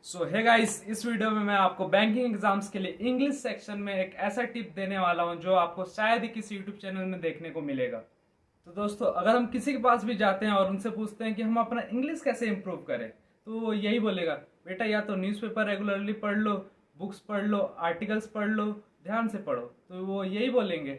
सो hey guys, इस video में मैं आपको बैंकिंग एग्जाम्स के लिए इंग्लिश सेक्शन में एक ऐसा टिप देने वाला हूं जो आपको शायद ही किसी यूट्यूब चैनल में देखने को मिलेगा। तो दोस्तों, अगर हम किसी के पास भी जाते हैं और उनसे पूछते हैं कि हम अपना इंग्लिश कैसे इंप्रूव करें, तो वो यही बोलेगा, बेटा या तो न्यूज़पेपर रेगुलरली पढ़ लो, बुक्स पढ़ लो, आर्टिकल्स पढ़ लो, ध्यान से पढ़ो। तो वो यही बोलेंगे।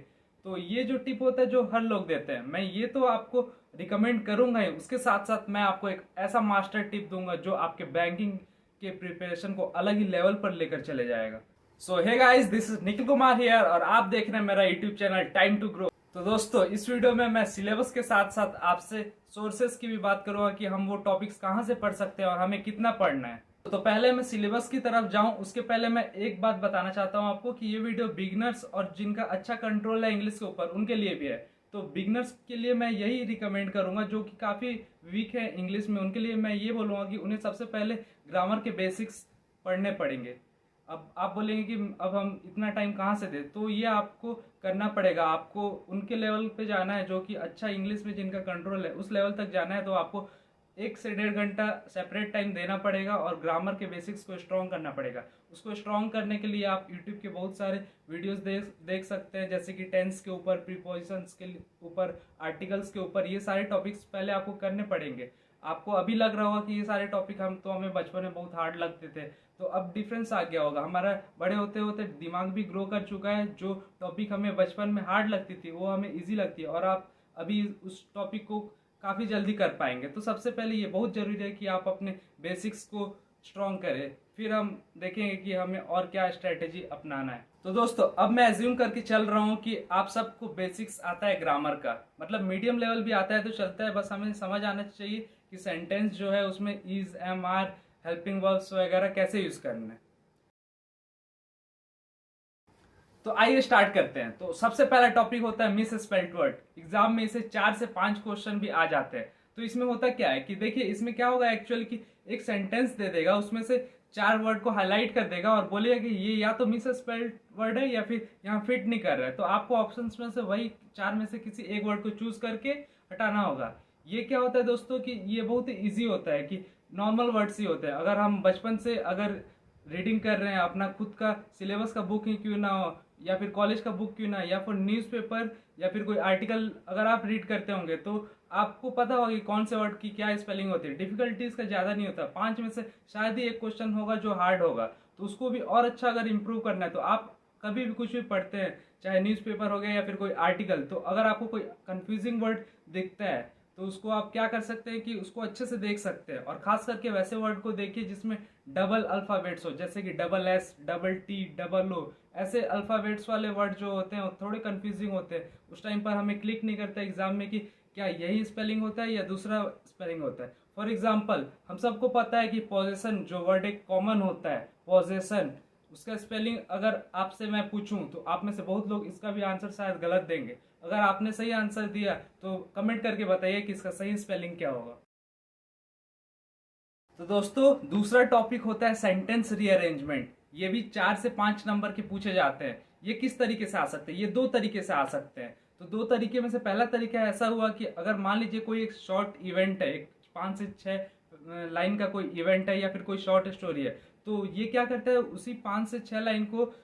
तो ये जो टिप होता है जो हर लोग देते हैं, मैं ये तो आपको रिकमेंड करूंगा ही, उसके साथ साथ मैं आपको एक ऐसा मास्टर टिप दूंगा जो आपके बैंकिंग के प्रिपरेशन को अलग ही लेवल पर लेकर चले जाएगा। So hey guys, this is Nikhil Kumar here और आप देख रहे हैं मेरा YouTube channel time to grow. तो दोस्तों, इस वीडियो में मैं सिलेबस के साथ साथ आपसे सोर्सेस की भी बात करूंगा कि हम वो टॉपिक्स कहाँ से पढ़ सकते हैं और हमें कितना पढ़ना है। तो पहले मैं सिलेबस की तरफ जाऊं उसके पहले मैं एक बात बताना चाहता हूं आपको कि ये वीडियो बिगिनर्स और जिनका अच्छा कंट्रोल है इंग्लिश के ऊपर उनके लिए भी है। तो बिगिनर्स के लिए मैं यही रिकमेंड करूंगा, जो कि काफ़ी वीक है इंग्लिश में, उनके लिए मैं ये बोलूँगा कि उन्हें सबसे पहले ग्रामर के बेसिक्स पढ़ने पड़ेंगे। अब आप बोलेंगे कि अब हम इतना टाइम कहाँ से दें, तो ये आपको करना पड़ेगा। आपको उनके लेवल पे जाना है जो कि अच्छा इंग्लिश में जिनका कंट्रोल है, उस लेवल तक जाना है। तो आपको 1 से 1.5 घंटा सेपरेट टाइम देना पड़ेगा और ग्रामर के बेसिक्स को स्ट्रॉन्ग करना पड़ेगा। उसको स्ट्रॉन्ग करने के लिए आप यूट्यूब के बहुत सारे वीडियोस देख सकते हैं, जैसे कि टेंस के ऊपर, प्रीपोजिशंस के ऊपर, आर्टिकल्स के ऊपर। ये सारे टॉपिक्स पहले आपको करने पड़ेंगे। आपको अभी लग रहा होगा कि ये सारे टॉपिक हमें बचपन में बहुत हार्ड लगते थे, तो अब डिफरेंस आ गया होगा। हमारा बड़े होते होते दिमाग भी ग्रो कर चुका है। जो टॉपिक हमें बचपन में हार्ड लगती थी वो हमें ईजी लगती है और आप अभी उस टॉपिक को काफ़ी जल्दी कर पाएंगे। तो सबसे पहले ये बहुत ज़रूरी है कि आप अपने बेसिक्स को स्ट्रॉन्ग करें, फिर हम देखेंगे कि हमें और क्या स्ट्रेटेजी अपनाना है। तो दोस्तों, अब मैं एज्यूम करके चल रहा हूँ कि आप सबको बेसिक्स आता है ग्रामर का, मतलब मीडियम लेवल भी आता है तो चलता है, बस हमें समझ आना चाहिए कि सेंटेंस जो है उसमें is, am, are, helping verbs वगैरह कैसे यूज करना है। तो आइए स्टार्ट करते हैं। तो सबसे पहला टॉपिक होता है मिस स्पेल्ड वर्ड। एग्जाम में इसे 4 से 5 क्वेश्चन भी आ जाते हैं। तो इसमें होता क्या है कि देखिए, इसमें क्या होगा एक्चुअली कि एक सेंटेंस दे देगा, उसमें से 4 वर्ड को हाईलाइट कर देगा और बोलेगा कि ये या तो मिस स्पेल्ड वर्ड है या फिर यहाँ फिट नहीं कर रहा है। तो आपको ऑप्शंस में से वही 4 में से किसी एक वर्ड को चूज करके हटाना होगा। ये क्या होता है दोस्तों कि ये बहुत ही ईजी होता है कि नॉर्मल वर्ड्स ही होते हैं। अगर हम बचपन से अगर रीडिंग कर रहे हैं, अपना खुद का सिलेबस का बुक ही क्यों ना हो या फिर कॉलेज का बुक क्यों ना, या फिर न्यूज़पेपर या फिर कोई आर्टिकल अगर आप रीड करते होंगे तो आपको पता होगा कि कौन से वर्ड की क्या स्पेलिंग होती है। डिफिकल्टी इसका ज़्यादा नहीं होता, 5 में से शायद ही एक क्वेश्चन होगा जो हार्ड होगा। तो उसको भी और अच्छा अगर इम्प्रूव करना है तो आप कभी भी कुछ भी पढ़ते हैं, चाहे न्यूज़पेपर हो गया या फिर कोई आर्टिकल, तो अगर आपको कोई कंफ्यूजिंग वर्ड दिखता है तो उसको आप क्या कर सकते हैं कि उसको अच्छे से देख सकते हैं। और खास करके वैसे वर्ड को देखिए जिसमें डबल अल्फाबेट्स हो, जैसे कि double S, double T, double O. ऐसे अल्फाबेट्स वाले वर्ड जो होते हैं वो थोड़े कंफ्यूजिंग होते हैं। उस टाइम पर हमें क्लिक नहीं करता एग्जाम में कि क्या यही स्पेलिंग होता है या दूसरा स्पेलिंग होता है। फॉर एग्जाम्पल, हम सबको पता है कि पोजेशन जो वर्ड एक कॉमन होता है, पोजेशन, उसका स्पेलिंग अगर आपसे मैं पूछूं तो आप में से बहुत लोग इसका भी आंसर शायद गलत देंगे। अगर आपने सही आंसर दिया तो कमेंट करके बताइए कि इसका सही स्पेलिंग क्या होगा। तो दोस्तों, दूसरा टॉपिक होता है सेंटेंस रीअरेंजमेंट। ये भी 4 से 5 नंबर के पूछे जाते हैं। ये किस तरीके से आ सकते हैं? ये 2 तरीके से आ सकते हैं। तो 2 तरीके में से पहला तरीका ऐसा हुआ कि अगर मान लीजिए कोई एक शॉर्ट इवेंट है, एक 5 से 6 लाइन का कोई इवेंट है या फिर कोई शॉर्ट स्टोरी है, तो ये क्या करता है, उसी 5 से 6 लाइन को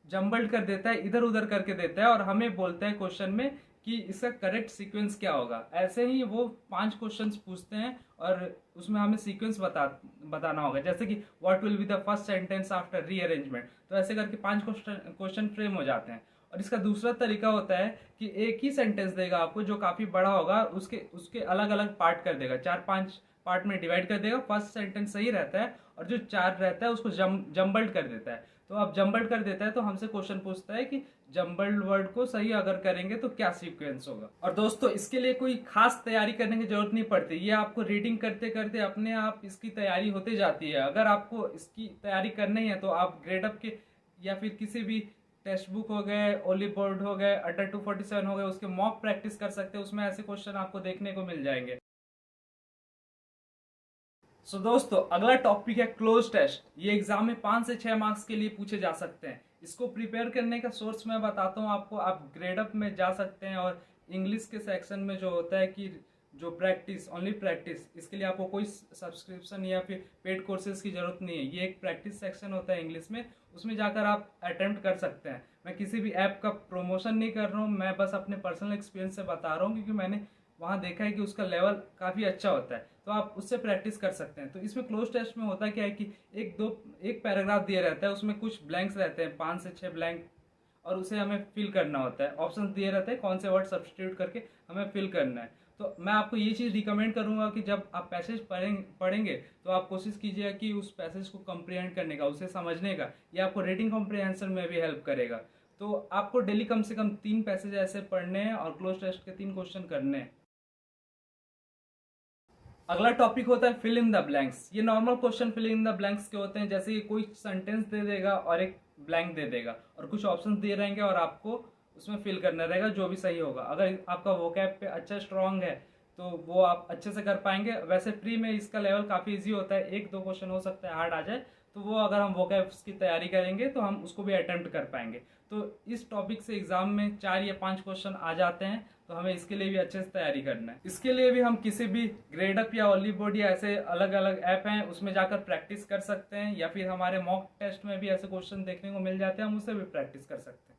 जम्बल्ड कर देता है, इधर उधर करके देता है और हमें बोलता है क्वेश्चन में कि इसका करेक्ट सीक्वेंस क्या होगा। ऐसे ही वो 5 क्वेश्चंस पूछते हैं और उसमें हमें सीक्वेंस बताना होगा, जैसे कि what will be the first sentence after rearrangement. तो ऐसे करके 5 क्वेश्चन फ्रेम हो जाते हैं। और इसका दूसरा तरीका होता है कि एक ही सेंटेंस देगा आपको जो काफी बड़ा होगा, उसके उसके अलग अलग पार्ट कर देगा, 4-5 पार्ट में डिवाइड कर देगा। फर्स्ट सेंटेंस सही रहता है और जो 4 रहता है उसको जम्बल्ड कर देता है। तो अब जम्बल्ड कर देता है तो हमसे क्वेश्चन पूछता है कि जम्बल्ड वर्ड को सही अगर करेंगे तो क्या सीक्वेंस होगा। और दोस्तों, इसके लिए कोई खास तैयारी करने की जरूरत नहीं पड़ती, ये आपको रीडिंग करते करते अपने आप इसकी तैयारी होती जाती है। अगर आपको इसकी तैयारी करनी है तो आप ग्रेडअप के या फिर किसी भी टेक्स्ट बुक हो गए, ओली बोर्ड हो गए, अड्डा 247 हो गए, उसके मॉक प्रैक्टिस कर सकते हैं। उसमें ऐसे क्वेश्चन आपको देखने को मिल जाएंगे। सो दोस्तों, अगला टॉपिक है क्लोज टेस्ट। ये एग्जाम में 5 से 6 मार्क्स के लिए पूछे जा सकते हैं। इसको प्रिपेयर करने का सोर्स मैं बताता हूँ आपको। आप ग्रेडअप में जा सकते हैं और इंग्लिश के सेक्शन में जो होता है कि जो प्रैक्टिस, ओनली प्रैक्टिस, इसके लिए आपको कोई सब्सक्रिप्शन या फिर पेड कोर्सेज की जरूरत नहीं है। ये एक प्रैक्टिस सेक्शन होता है इंग्लिश में, उसमें जाकर आप अटेम्प्ट कर सकते हैं। मैं किसी भी ऐप का प्रमोशन नहीं कर रहा हूँ, मैं बस अपने पर्सनल एक्सपीरियंस से बता रहा हूँ, क्योंकि मैंने वहाँ देखा है कि उसका लेवल काफ़ी अच्छा होता है, तो आप उससे प्रैक्टिस कर सकते हैं। तो इसमें क्लोज टेस्ट में होता क्या है कि एक पैराग्राफ दिया रहता है, उसमें कुछ ब्लैंक्स रहते हैं, 5 से 6 ब्लैंक, और उसे हमें फिल करना होता है। ऑप्शन दिए रहते हैं, कौन से वर्ड सब्सटीट्यूट करके हमें फिल करना है। तो मैं आपको ये चीज़ रिकमेंड करूंगा कि जब आप पैसेज पढ़ेंगे तो आप कोशिश कीजिएगा कि उस पैसेज को कंप्रीहेंड करने का, उसे समझने का। ये आपको रीडिंग कॉम्प्रीहेंशन में भी हेल्प करेगा। तो आपको डेली कम से कम 3 पैसेज ऐसे पढ़ने हैं और क्लोज टेस्ट के 3 क्वेश्चन करने हैं। अगला टॉपिक होता है फिल इन द ब्लैंक्स। ये normal question fill in the blanks के होते हैं, जैसे कि कोई सेंटेंस दे देगा और एक ब्लैंक दे देगा और कुछ ऑप्शन दे रहेंगे और आपको उसमें फिल करना रहेगा जो भी सही होगा। अगर आपका वोकैब पे अच्छा स्ट्रांग है तो वो आप अच्छे से कर पाएंगे। वैसे प्री में इसका लेवल काफ़ी इजी होता है, 1-2 क्वेश्चन हो सकता है हार्ड आ जाए, तो वो अगर हम वोकैब्स की तैयारी करेंगे तो हम उसको भी अटेम्प्ट कर पाएंगे। तो इस टॉपिक से एग्जाम में 4 या 5 क्वेश्चन आ जाते हैं, तो हमें इसके लिए भी अच्छे से तैयारी करना है। इसके लिए भी हम किसी भी ग्रेडअप या ओलीबोर्ड या ऐसे अलग अलग ऐप हैं उसमें जाकर प्रैक्टिस कर सकते हैं, या फिर हमारे मॉक टेस्ट में भी ऐसे क्वेश्चन देखने को मिल जाते हैं, हम उससे भी प्रैक्टिस कर सकते हैं।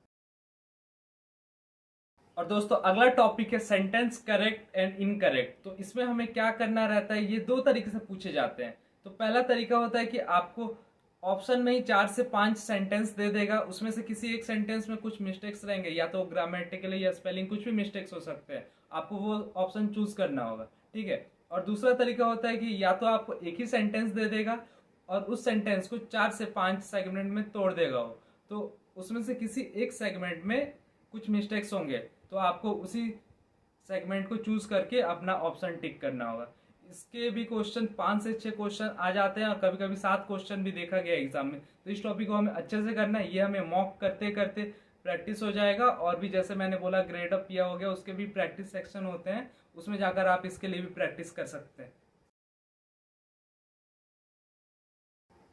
और दोस्तों अगला टॉपिक है सेंटेंस करेक्ट एंड इनकरेक्ट। तो इसमें हमें क्या करना रहता है, ये 2 तरीके से पूछे जाते हैं। तो पहला तरीका होता है कि आपको ऑप्शन में ही 4 से 5 सेंटेंस दे देगा, उसमें से किसी एक सेंटेंस में कुछ मिस्टेक्स रहेंगे, या तो ग्रामेटिकली या स्पेलिंग, कुछ भी मिस्टेक्स हो सकते हैं, आपको वो ऑप्शन चूज करना होगा, ठीक है। और दूसरा तरीका होता है कि या तो आपको एक ही सेंटेंस दे देगा और उस सेंटेंस को 4 से 5 सेगमेंट में तोड़ देगा वो, तो उसमें से किसी एक सेगमेंट में कुछ मिस्टेक्स होंगे, तो आपको उसी सेगमेंट को चूज करके अपना ऑप्शन टिक करना होगा। इसके भी क्वेश्चन 5 से 6 क्वेश्चन आ जाते हैं और कभी कभी 7 क्वेश्चन भी देखा गया एग्जाम में। तो इस टॉपिक को हमें अच्छे से करना है, ये हमें मॉक करते करते प्रैक्टिस हो जाएगा। और भी जैसे मैंने बोला ग्रेड अप किया हो गया, उसके भी प्रैक्टिस सेक्शन होते हैं, उसमें जाकर आप इसके लिए भी प्रैक्टिस कर सकते हैं।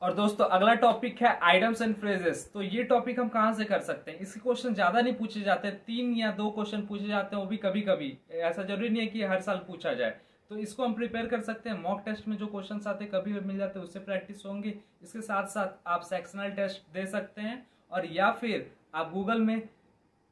और दोस्तों अगला टॉपिक है आइटम्स एंड फ्रेजेस। तो ये टॉपिक हम कहाँ से कर सकते हैं, इसके क्वेश्चन ज्यादा नहीं पूछे जाते, 3 या 2 क्वेश्चन पूछे जाते हैं, वो भी कभी कभी, ऐसा जरूरी नहीं है कि हर साल पूछा जाए। तो इसको हम प्रिपेयर कर सकते हैं, मॉक टेस्ट में जो क्वेश्चन आते हैं कभी भी मिल जाते हैं, उससे प्रैक्टिस होंगे। इसके साथ साथ आप सेक्शनल टेस्ट दे सकते हैं, और या फिर आप गूगल में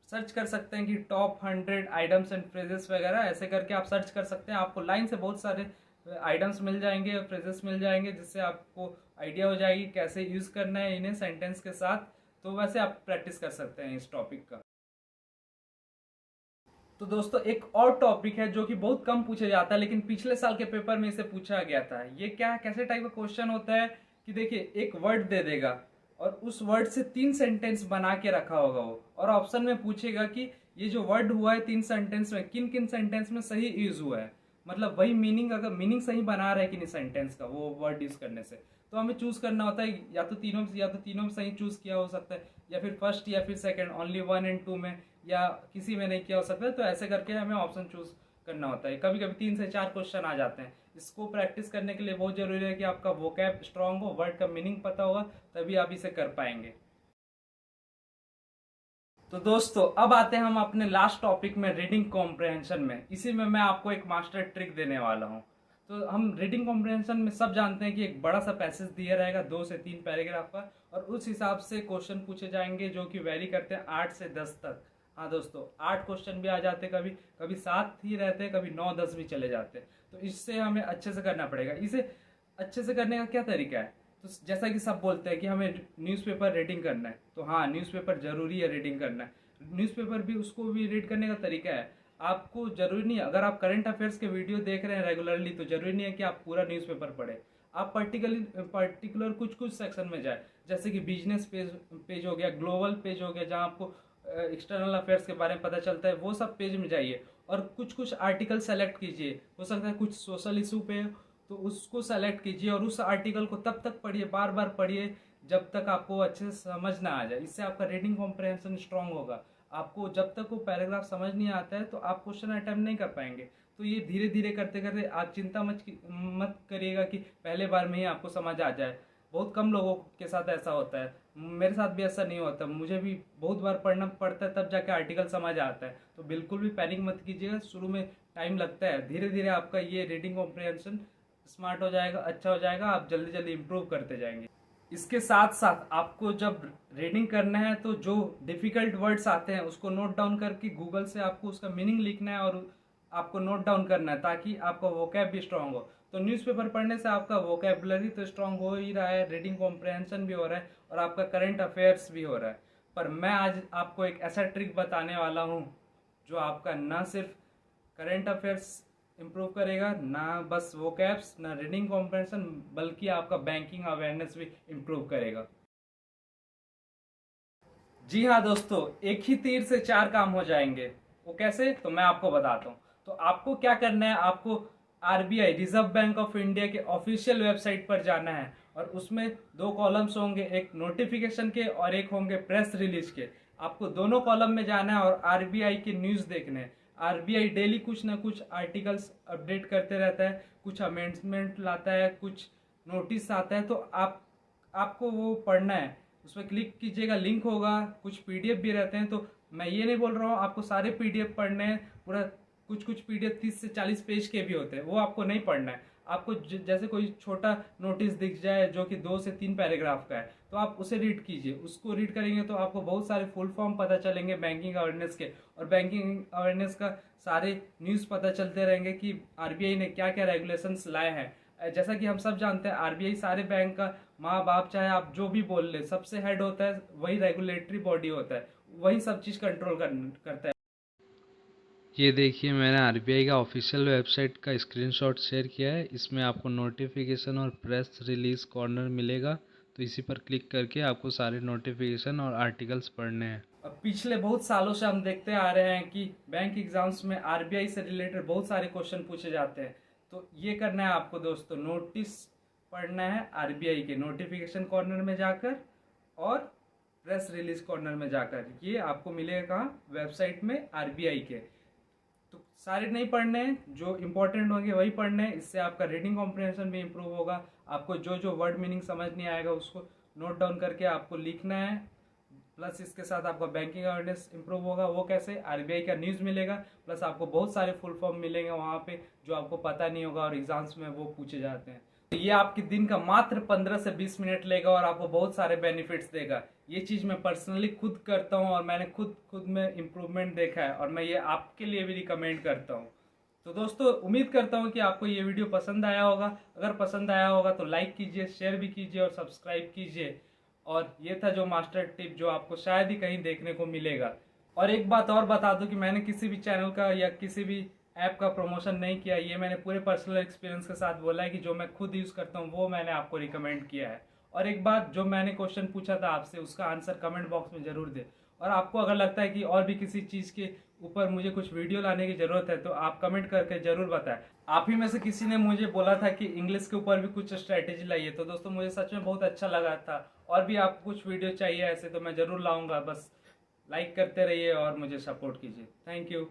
सर्च कर सकते हैं कि टॉप 100 आइटम्स एंड फ्रेजेस वगैरह, ऐसे करके आप सर्च कर सकते हैं। आपको लाइन से बहुत सारे आइटम्स मिल जाएंगे, फ्रेजेस मिल जाएंगे, जिससे आपको आइडिया हो जाएगी कैसे यूज करना है इन्हें सेंटेंस के साथ। तो वैसे आप प्रैक्टिस कर सकते हैं इस टॉपिक का। तो दोस्तों एक और टॉपिक है जो कि बहुत कम पूछा जाता है, लेकिन पिछले साल के पेपर में इसे पूछा गया था। ये क्या है, कैसे टाइप का क्वेश्चन होता है कि देखिए एक वर्ड दे देगा और उस वर्ड से 3 सेंटेंस बना के रखा होगा वो, और ऑप्शन में पूछेगा कि ये जो वर्ड हुआ है 3 सेंटेंस में, किन किन सेंटेंस में सही यूज हुआ है। मतलब वही मीनिंग, अगर मीनिंग सही बना रहा है कि नहीं सेंटेंस का वो वर्ड यूज करने से, तो हमें चूज करना होता है या तो तीनों में सही चूज किया हो सकता है, या फिर फर्स्ट या फिर सेकंड, ओनली 1 एंड 2 में, या किसी में नहीं किया हो सकता है। तो ऐसे करके हमें ऑप्शन चूज करना होता है। कभी कभी 3 से 4 क्वेश्चन आ जाते हैं। इसको प्रैक्टिस करने के लिए बहुत जरूरी है कि आपका वोकैब स्ट्रांग हो, वर्ड का मीनिंग पता होगा, तभी आप इसे कर पाएंगे। तो दोस्तों अब आते हैं हम अपने लास्ट टॉपिक में, रीडिंग कॉम्प्रहेंशन में। इसी में मैं आपको एक मास्टर ट्रिक देने वाला हूँ। तो हम रीडिंग कॉम्प्रहेंशन में सब जानते हैं कि एक बड़ा सा पैसेज दिया रहेगा 2 से 3 पैराग्राफ का, और उस हिसाब से क्वेश्चन पूछे जाएंगे जो कि वेरी करते हैं 8 से 10 तक। हाँ दोस्तों 8 क्वेश्चन भी आ जाते हैं, कभी कभी 7 ही रहते हैं, कभी 9-10 भी चले जाते हैं। तो इससे हमें अच्छे से करना पड़ेगा। इसे अच्छे से करने का क्या तरीका है, तो जैसा कि सब बोलते हैं कि हमें न्यूज़पेपर रीडिंग करना है, तो हाँ न्यूज़पेपर जरूरी है रीडिंग करना है। न्यूज़पेपर भी, उसको भी रीड करने का तरीका है। आपको जरूरी नहीं है, अगर आप करंट अफेयर्स के वीडियो देख रहे हैं रेगुलरली, तो जरूरी नहीं है कि आप पूरा न्यूज़पेपर पढ़े। आप पर्टिकुलर कुछ कुछ सेक्शन में जाए, जैसे कि बिजनेस पेज हो गया, ग्लोबल पेज हो गया, जहाँ आपको एक्सटर्नल अफेयर्स के बारे में पता चलता है, वो सब पेज में जाइए और कुछ कुछ आर्टिकल सेलेक्ट कीजिए। हो सकता है कुछ सोशल इशू पे, तो उसको सेलेक्ट कीजिए और उस आर्टिकल को तब तक पढ़िए, बार बार पढ़िए, जब तक आपको अच्छे से समझ ना आ जाए। इससे आपका रीडिंग कॉम्प्रहेंशन स्ट्रांग होगा। आपको जब तक वो पैराग्राफ समझ नहीं आता है तो आप क्वेश्चन अटेम्प्ट नहीं कर पाएंगे। तो ये धीरे धीरे करते करते, आप चिंता मत करिएगा कि पहले बार में ही आपको समझ आ जाए। बहुत कम लोगों के साथ ऐसा होता है, मेरे साथ भी ऐसा नहीं होता, मुझे भी बहुत बार पढ़ना पड़ता है तब जाके आर्टिकल समझ आता है। तो बिल्कुल भी पैनिक मत कीजिएगा, शुरू में टाइम लगता है। धीरे धीरे आपका ये रीडिंग कॉम्प्रिहेंशन स्मार्ट हो जाएगा, अच्छा हो जाएगा, आप जल्दी जल्दी इम्प्रूव करते जाएंगे। इसके साथ साथ आपको जब रीडिंग करना है तो जो डिफिकल्ट वर्ड्स आते हैं उसको नोट डाउन करके गूगल से आपको उसका मीनिंग लिखना है और आपको नोट डाउन करना है, ताकि आपका वोकैब भी स्ट्रांग हो। तो न्यूज़पेपर पढ़ने से आपका वोकैबुलरी तो स्ट्रांग हो ही रहा है, रीडिंग कॉम्प्रिहेंशन भी हो रहा है और आपका करंट अफेयर्स भी हो रहा है। पर मैं आज आपको एक ऐसा ट्रिक बताने वाला हूँ जो आपका ना सिर्फ करंट अफेयर्स इम्प्रूव करेगा, ना बस वोकैब्स, ना रीडिंग कॉम्प्रिहेंशन, बल्कि आपका बैंकिंग अवेयरनेस भी इम्प्रूव करेगा। जी हाँ दोस्तों, एक ही तीर से चार काम हो जाएंगे। वो कैसे, तो मैं आपको बताता हूँ। तो आपको क्या करना है, आपको RBI reserve bank of India के ऑफिशियल वेबसाइट पर जाना है और उसमें दो कॉलम्स होंगे, एक नोटिफिकेशन के और एक होंगे प्रेस रिलीज के। आपको दोनों कॉलम में जाना है और आरबीआई के न्यूज़ देखने हैं। आरबीआई डेली कुछ ना कुछ आर्टिकल्स अपडेट करते रहता है, कुछ अमेंडमेंट लाता है, कुछ नोटिस आता है, तो आपको वो पढ़ना है। उसमें क्लिक कीजिएगा, लिंक होगा, कुछ पीडीएफ भी रहते हैं। तो मैं ये नहीं बोल रहा हूँ आपको सारे पीडीएफ पढ़ने हैं, पूरा कुछ कुछ पीडीएफ 30 से 40 पेज के भी होते हैं, वो आपको नहीं पढ़ना है। आपको जैसे कोई छोटा नोटिस दिख जाए जो कि 2 से 3 पैराग्राफ का है, तो आप उसे रीड कीजिए। उसको रीड करेंगे तो आपको बहुत सारे फुल फॉर्म पता चलेंगे बैंकिंग अवेयरनेस के, और बैंकिंग अवेयरनेस का सारे न्यूज़ पता चलते रहेंगे कि आरबीआई ने क्या क्या रेगुलेशंस लाए हैं। जैसा कि हम सब जानते हैं, आरबीआई सारे बैंक का माँ बाप, चाहे आप जो भी बोल ले, सबसे हेड होता है, वही रेगुलेटरी बॉडी होता है, वही सब चीज कंट्रोल करता है। ये देखिए, मैंने आरबीआई का ऑफिशियल वेबसाइट का स्क्रीनशॉट शेयर किया है। इसमें आपको नोटिफिकेशन और प्रेस रिलीज कॉर्नर मिलेगा, तो इसी पर क्लिक करके आपको सारे नोटिफिकेशन और आर्टिकल्स पढ़ने हैं। अब पिछले बहुत सालों से हम देखते आ रहे हैं कि बैंक एग्जाम्स में आरबीआई से रिलेटेड बहुत सारे क्वेश्चन पूछे जाते हैं। तो ये करना है आपको दोस्तों, नोटिस पढ़ना है आरबीआई के नोटिफिकेशन कॉर्नर में जाकर और प्रेस रिलीज कॉर्नर में जाकर। ये आपको मिलेगा कहाँ, वेबसाइट में आरबीआई के। तो सारे नहीं पढ़ने हैं, जो इंपॉर्टेंट होंगे वही पढ़ने हैं। इससे आपका रीडिंग कॉम्प्रिहेंशन भी इंप्रूव होगा। आपको जो जो वर्ड मीनिंग समझ नहीं आएगा उसको नोट डाउन करके आपको लिखना है। प्लस इसके साथ आपका बैंकिंग अवेयरनेस इंप्रूव होगा। वो कैसे, आरबीआई का न्यूज़ मिलेगा, प्लस आपको बहुत सारे फुल फॉर्म मिलेंगे वहाँ पे जो आपको पता नहीं होगा और एग्जाम्स में वो पूछे जाते हैं। तो ये आपके दिन का मात्र 15 से 20 मिनट लेगा और आपको बहुत सारे बेनिफिट्स देगा। ये चीज़ मैं पर्सनली खुद करता हूँ और मैंने खुद में इम्प्रूवमेंट देखा है, और मैं ये आपके लिए भी रिकमेंड करता हूँ। तो दोस्तों, उम्मीद करता हूँ कि आपको ये वीडियो पसंद आया होगा। अगर पसंद आया होगा तो लाइक कीजिए, शेयर भी कीजिए और सब्सक्राइब कीजिए। और ये था जो मास्टर टिप जो आपको शायद ही कहीं देखने को मिलेगा। और एक बात और बता दूं कि मैंने किसी भी चैनल का या किसी भी ऐप का प्रमोशन नहीं किया। ये मैंने पूरे पर्सनल एक्सपीरियंस के साथ बोला है कि जो मैं खुद यूज़ करता हूँ वो मैंने आपको रिकमेंड किया है। और एक बात, जो मैंने क्वेश्चन पूछा था आपसे, उसका आंसर कमेंट बॉक्स में जरूर दे। और आपको अगर लगता है कि और भी किसी चीज़ के ऊपर मुझे कुछ वीडियो लाने की जरूरत है तो आप कमेंट करके जरूर बताएं। आप ही में से किसी ने मुझे बोला था कि इंग्लिश के ऊपर भी कुछ स्ट्रेटेजी लाइए, तो दोस्तों मुझे सच में बहुत अच्छा लगा था। और भी आपको कुछ वीडियो चाहिए ऐसे तो मैं जरूर लाऊंगा। बस लाइक करते रहिए और मुझे सपोर्ट कीजिए। Thank you.